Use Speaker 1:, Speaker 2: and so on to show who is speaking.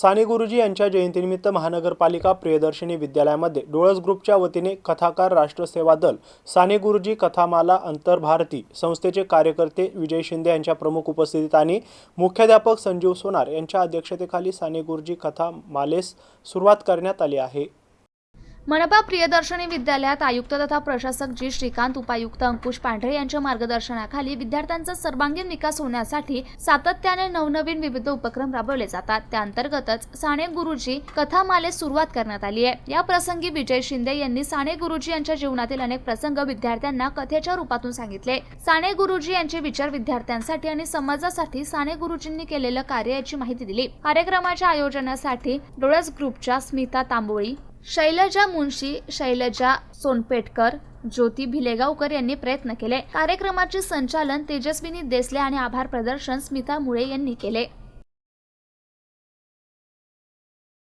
Speaker 1: साने गुरुजी यांच्या जयंतीनिमित्त महानगरपालिका प्रियदर्शनी विद्यालयामध्ये डोळस ग्रुपच्या वतीने कथाकार राष्ट्रसेवा दल साने गुरुजी कथामाला अंतरभारती संस्थेचे कार्यकर्ते विजय शिंदे यांच्या प्रमुख उपस्थितीत आणि मुख्याध्यापक संजीव सोनार यांच्या अध्यक्षतेखाली साने गुरुजी कथामालेस सुरुवात करण्यात आली आहे।
Speaker 2: मनपा प्रियदर्शनी विद्यालयात आयुक्त तथा प्रशासक जी श्रीकांत, उपायुक्त अंकुश पांढरे यांच्या मार्गदर्शनाखाली विद्यार्थ्यांचा सर्वांगीण विकास होण्यासाठी सातत्याने नवनवीन विविध उपक्रम राबवले जातात। त्या अंतर्गतच साने गुरुजी कथामालेस सुरुवात करण्यात आली आहे। या प्रसंगी विजय शिंदे यांनी साने गुरुजी यांच्या जीवनातील अनेक प्रसंग विद्यार्थ्यांना कथेच्या रूपातून सांगितले। साने गुरुजी यांचे विचार विद्यार्थ्यांसाठी आणि समाजासाठी साने गुरुजींनी केलेलं कार्य याची माहिती दिली। कार्यक्रमाच्या आयोजनासाठी डोळस ग्रुपच्या स्मिता तांबोळी, शैलजा मुंशी, शैलजा सोनपेटकर, ज्योती भिलेगावकर यांनी प्रयत्न केले। कार्यक्रमाचे संचालन तेजस्विनी देसले आणि आभार प्रदर्शन स्मिता मुळे यांनी केले।